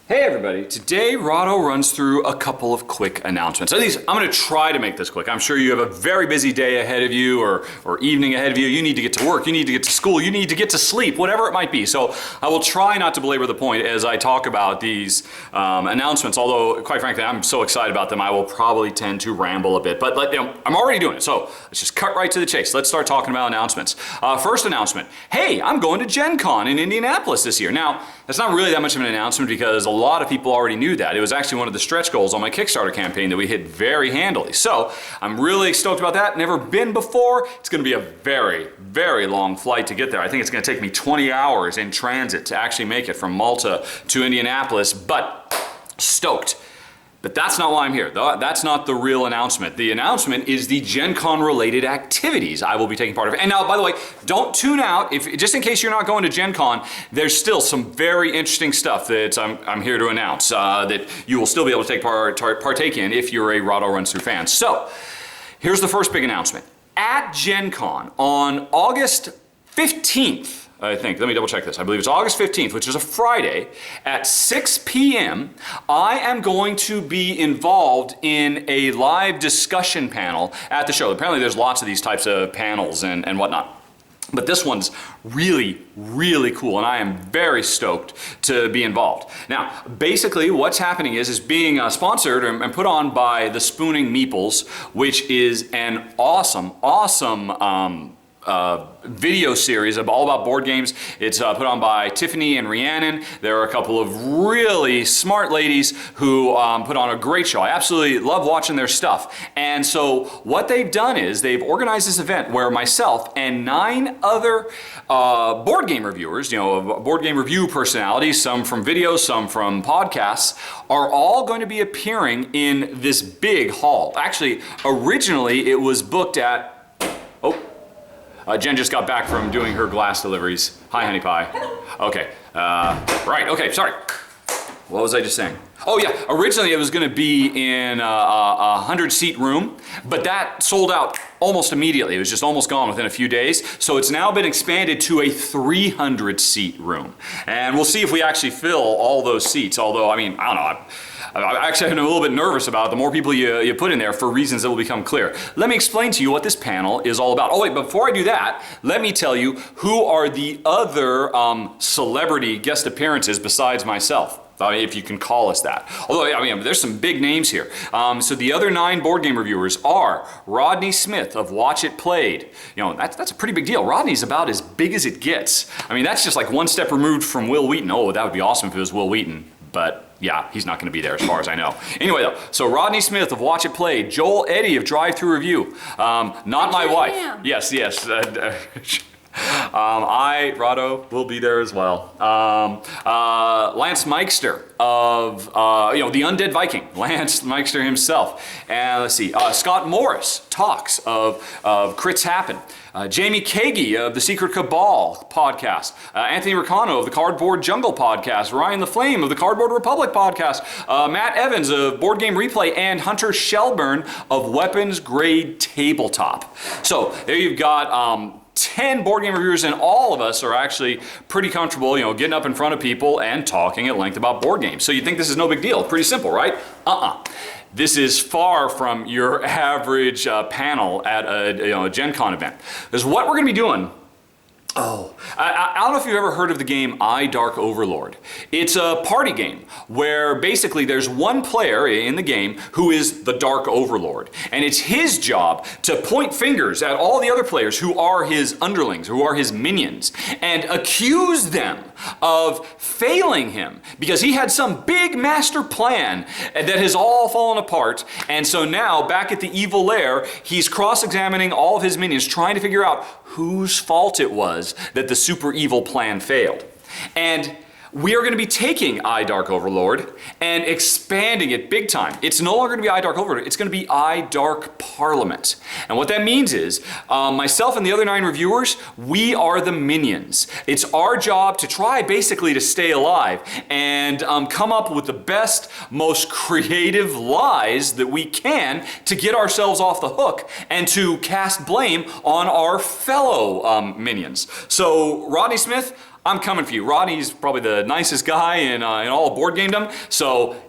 Hey everybody, today Rahdo runs through a couple of quick announcements. At least I'm going to try to make this quick. I'm sure you have a very busy day ahead of you or evening ahead of you. You need to get to work, you need to get to school, you need to get to sleep, whatever it might be. So I will try not to belabor the point as I talk about these announcements, although quite frankly I'm so excited about them I will probably tend to ramble a bit. But I'm already doing it, so let's just cut right to the chase. Let's start talking about announcements. First announcement, hey, I'm going to Gencon in Indianapolis this year. Now, that's not really that much of an announcement because a lot of people already knew that. It was actually one of the stretch goals on my Kickstarter campaign that we hit very handily. So I'm really stoked about that. Never been before. It's going to be a very, very long flight to get there. I think it's going to take me 20 hours in transit to actually make it from Malta to Indianapolis, but stoked. But that's not why I'm here. That's not the real announcement. The announcement is the Gen Con related activities I will be taking part of. And now, by the way, don't tune out. Just in case you're not going to Gen Con, there's still some very interesting stuff that I'm here to announce that you will still be able to partake in if you're a Rahdo Runs Through fan. So, here's the first big announcement. At Gen Con on August 15th, I think, let me double check this. I believe it's August 15th, which is a Friday, at 6 p.m., I am going to be involved in a live discussion panel at the show. Apparently there's lots of these types of panels and whatnot. But this one's really, really cool, and I am very stoked to be involved. Now, basically what's happening is being sponsored and put on by the Spooning Meeples, which is an awesome video series all about board games. It's put on by Tiffany and Rhiannon. There are a couple of really smart ladies who put on a great show. I absolutely love watching their stuff. And so what they've done is they've organized this event where myself and 9 other board game reviewers, board game review personalities, some from videos, some from podcasts, are all going to be appearing in this big hall. Actually, originally it was booked at, Jen just got back from doing her glass deliveries. Hi, honey pie. Okay, right, okay, sorry. What was I just saying? Oh yeah, originally it was gonna be in a 100-seat room, but that sold out almost immediately. It was just almost gone within a few days. So it's now been expanded to a 300-seat room. And we'll see if we actually fill all those seats, although, I don't know, I actually am a little bit nervous about it. The more people you put in there for reasons that will become clear. Let me explain to you what this panel is all about. Oh wait, before I do that, let me tell you who are the other celebrity guest appearances besides myself. If you can call us that. Although, there's some big names here. So the other 9 board game reviewers are Rodney Smith of Watch It Played. That's a pretty big deal. Rodney's about as big as it gets. That's just like one step removed from Will Wheaton. Oh, that would be awesome if it was Will Wheaton. But yeah, he's not going to be there as far as I know. Anyway though, so Rodney Smith of Watch It Played, Joel Eddy of Drive Through Review, not my wife. Yes. I, Rahdo, will be there as well. Lance Meister of, the Undead Viking, Lance Meister himself. And let's see, Scott Morris talks of Crits Happen. Jamie Kagi of the Secret Cabal podcast, Anthony Ricano of the Cardboard Jungle podcast, Ryan the Flame of the Cardboard Republic podcast, Matt Evans of Board Game Replay, and Hunter Shelburne of Weapons Grade Tabletop. So there you've got 10 board game reviewers, and all of us are actually pretty comfortable, getting up in front of people and talking at length about board games. So you think this is no big deal. Pretty simple, right? This is far from your average panel at a Gen Con event. Because what we're going to be doing, I don't know if you've ever heard of the game I, Dark Overlord. It's a party game where basically there's one player in the game who is the Dark Overlord. And it's his job to point fingers at all the other players who are his underlings, who are his minions, and accuse them of failing him because he had some big master plan that has all fallen apart. And so now, back at the evil lair, he's cross-examining all of his minions, trying to figure out whose fault it was that the super evil plan failed. And we are going to be taking I, Dark Overlord and expanding it big time. It's no longer going to be I, Dark Overlord, it's going to be I, Dark Parliament. And what that means is, myself and the other 9 reviewers, we are the minions. It's our job to try basically to stay alive and come up with the best, most creative lies that we can to get ourselves off the hook and to cast blame on our fellow minions. So, Rodney Smith, I'm coming for you. Rodney's probably the nicest guy in all of board gamedom, so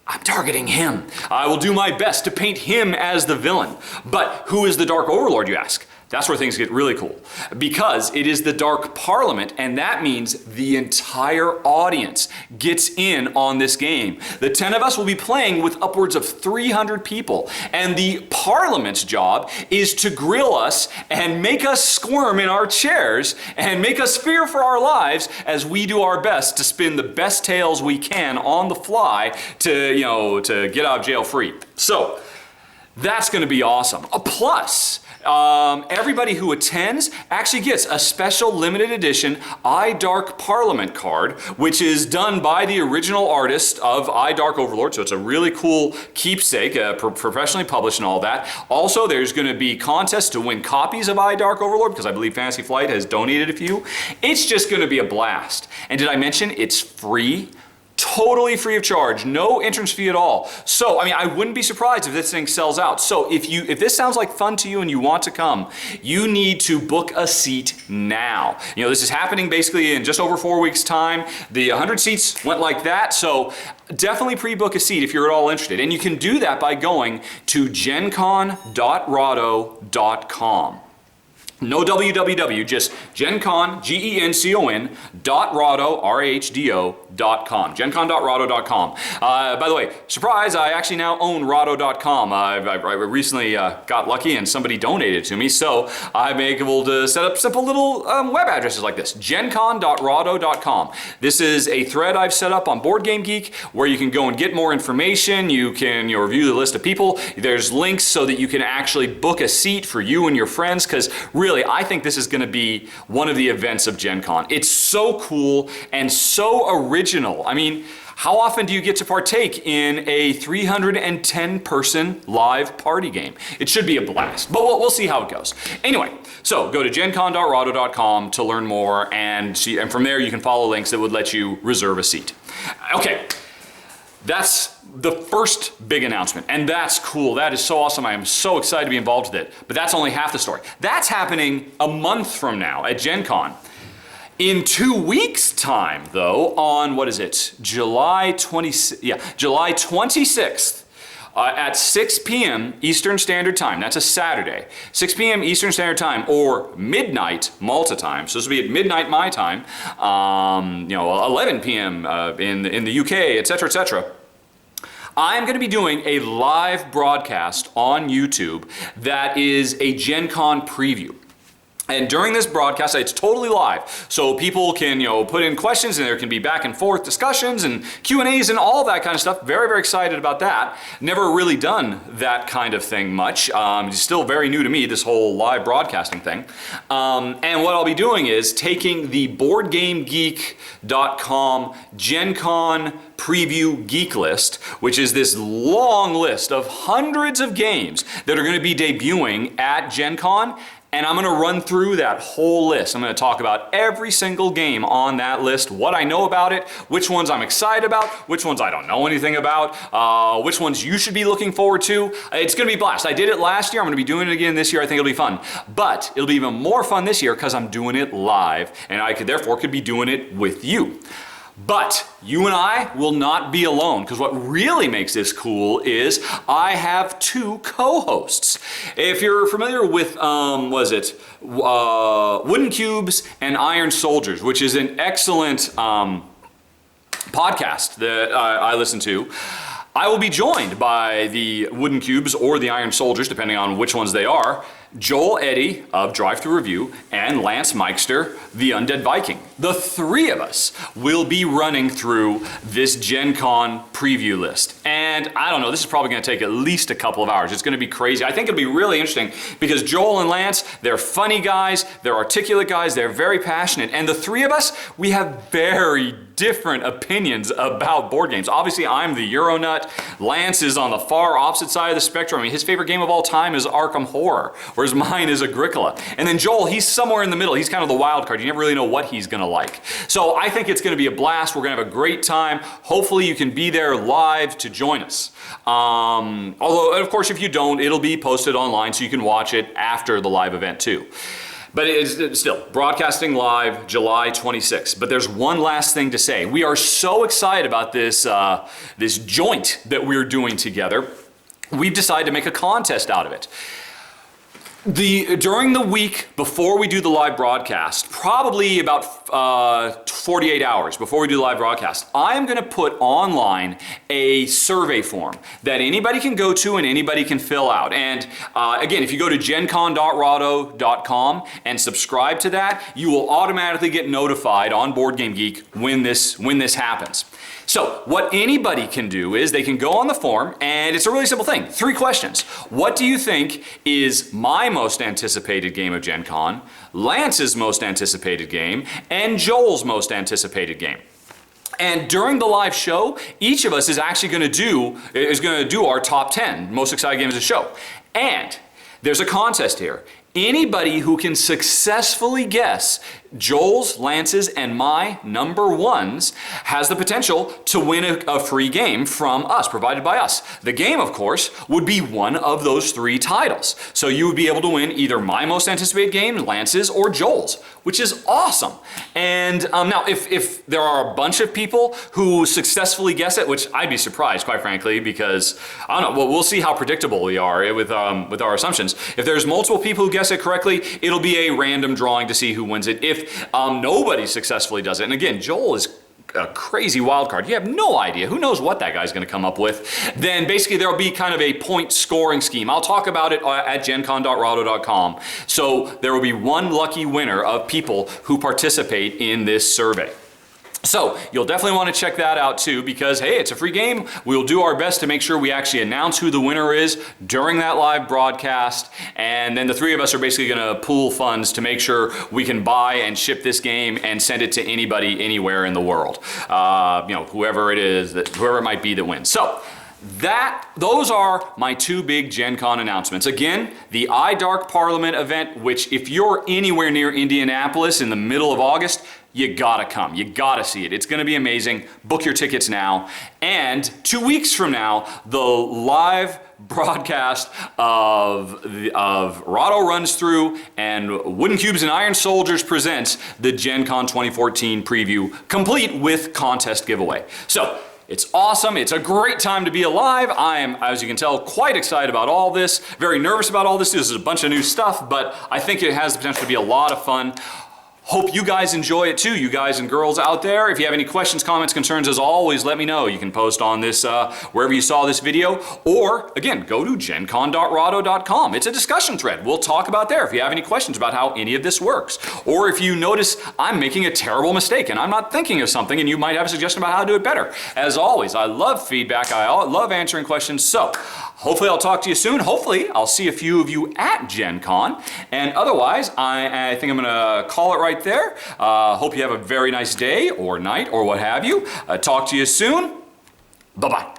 I'm targeting him. I will do my best to paint him as the villain. But who is the Dark Overlord, you ask? That's where things get really cool, because it is the Dark Parliament, and that means the entire audience gets in on this game. The 10 of us will be playing with upwards of 300 people, and the Parliament's job is to grill us and make us squirm in our chairs and make us fear for our lives as we do our best to spin the best tales we can on the fly to get out of jail free. So that's going to be awesome. Plus, everybody who attends actually gets a special limited edition Dark Parliament card, which is done by the original artist of Dark Overlord, so it's a really cool keepsake, professionally published and all that. Also, there's going to be contests to win copies of Dark Overlord, because I believe Fantasy Flight has donated a few. It's just going to be a blast. And did I mention it's free? Totally free of charge, no entrance fee at all. So, I mean, I wouldn't be surprised if this thing sells out. So if this sounds like fun to you and you want to come, you need to book a seat now. This is happening basically in just over 4 weeks' time. The 100 seats went like that, so definitely pre-book a seat if you're at all interested. And you can do that by going to gencon.rahdo.com. No www, just Gencon, GENCON.rahdo, RAHDO.com. Gencon.rahdo.com. By the way, surprise, I actually now own Rahdo.com. I recently got lucky and somebody donated to me, so I'm able to set up simple little web addresses like this, Gencon.rahdo.com. This is a thread I've set up on Board Game Geek where you can go and get more information. You can review the list of people. There's links so that you can actually book a seat for you and your friends, because really, I think this is going to be one of the events of Gen Con. It's so cool and so original. I mean, how often do you get to partake in a 310-person live party game? It should be a blast, but we'll see how it goes. Anyway, so go to gencon.rahdo.com to learn more, and from there you can follow links that would let you reserve a seat. Okay, that's the first big announcement, and that's cool. That is so awesome. I am so excited to be involved with it. But that's only half the story. That's happening a month from now at Gen Con. In 2 weeks' time, though, on July 26th, at 6 p.m. Eastern Standard Time. That's a Saturday. 6 p.m. Eastern Standard Time, or midnight Malta time. So this will be at midnight my time. 11 p.m. in the UK, etc., etc. I'm going to be doing a live broadcast on YouTube that is a Gencon preview. And during this broadcast, it's totally live, so people can, put in questions, and there can be back and forth discussions and Q&As and all that kind of stuff. Very, very excited about that. Never really done that kind of thing much. It's still very new to me, this whole live broadcasting thing. And what I'll be doing is taking the BoardGameGeek.com Gencon Preview Geek List, which is this long list of hundreds of games that are going to be debuting at Gen Con. And I'm going to run through that whole list. I'm going to talk about every single game on that list, what I know about it, which ones I'm excited about, which ones I don't know anything about, which ones you should be looking forward to. It's going to be a blast. I did it last year. I'm going to be doing it again this year. I think it'll be fun. But it'll be even more fun this year because I'm doing it live, and I therefore could be doing it with you. But you and I will not be alone, because what really makes this cool is I have 2 co-hosts. If you're familiar with, Wooden Cubes and Iron Soldiers, which is an excellent podcast that I listen to, I will be joined by the Wooden Cubes or the Iron Soldiers, depending on which ones they are, Joel Eddy of Drive Through Review, and Lance Meister, the Undead Viking. The 3 of us will be running through this Gen Con preview list. And I don't know, this is probably going to take at least a couple of hours. It's going to be crazy. I think it'll be really interesting because Joel and Lance, they're funny guys, they're articulate guys, they're very passionate. And the 3 of us, we have very different opinions about board games. Obviously, I'm the Euronut. Lance is on the far opposite side of the spectrum. I mean, his favorite game of all time is Arkham Horror, whereas mine is Agricola. And then Joel, he's somewhere in the middle. He's kind of the wild card. You never really know what he's going to like. So I think it's going to be a blast. We're going to have a great time. Hopefully you can be there live to join us. Although, of course, if you don't, it'll be posted online so you can watch it after the live event too. But it's still broadcasting live July 26th. But there's one last thing to say. We are so excited about this, this joint that we're doing together. We've decided to make a contest out of it. During the week before we do the live broadcast, probably about 48 hours before we do the live broadcast, I'm going to put online a survey form that anybody can go to and anybody can fill out. And again, if you go to gencon.rahdo.com and subscribe to that, you will automatically get notified on Board Game Geek when this happens. So what anybody can do is they can go on the form, and it's a really simple thing. 3 questions. What do you think is my most anticipated game of Gen Con, Lance's most anticipated game, and Joel's most anticipated game? And during the live show, each of us is actually going to do our top 10 most excited games of the show. And there's a contest here. Anybody who can successfully guess Joel's, Lance's, and my number 1s has the potential to win a free game from us, provided by us. The game, of course, would be one of those 3 titles. So you would be able to win either my most anticipated game, Lance's, or Joel's, which is awesome. And now, if there are a bunch of people who successfully guess it, which I'd be surprised, quite frankly, because, I don't know, we'll see how predictable we are with our assumptions. If there's multiple people who guess it correctly, it'll be a random drawing to see who wins it. If nobody successfully does it, and again, Joel is a crazy wild card. You have no idea. Who knows what that guy's going to come up with? Then basically there'll be kind of a point scoring scheme. I'll talk about it at gencon.rahdo.com. So there will be one lucky winner of people who participate in this survey. So you'll definitely want to check that out too, because hey, it's a free game. We'll do our best to make sure we actually announce who the winner is during that live broadcast, and then the 3 of us are basically going to pool funds to make sure we can buy and ship this game and send it to anybody anywhere in the world. You know, whoever it is, whoever it might be that wins. So those are my 2 big Gen Con announcements. Again, the iDark Parliament event, which if you're anywhere near Indianapolis in the middle of August, you gotta come. You gotta see it. It's gonna be amazing. Book your tickets now. And 2 weeks from now, the live broadcast of Rahdo Runs Through and Wooden Cubes and Iron Soldiers presents the Gen Con 2014 preview, complete with contest giveaway. So, it's awesome. It's a great time to be alive. I am, as you can tell, quite excited about all this. Very nervous about all this. This is a bunch of new stuff, but I think it has the potential to be a lot of fun. Hope you guys enjoy it too, you guys and girls out there. If you have any questions, comments, concerns, as always, let me know. You can post on this wherever you saw this video, or again, go to gencon.rahdo.com. It's a discussion thread. We'll talk about there if you have any questions about how any of this works. Or if you notice I'm making a terrible mistake and I'm not thinking of something and you might have a suggestion about how to do it better. As always, I love feedback. I love answering questions. So hopefully I'll talk to you soon. Hopefully I'll see a few of you at Gen Con. And otherwise, I think I'm gonna call it right there. Hope you have a very nice day or night or what have you. Talk to you soon. Bye-bye.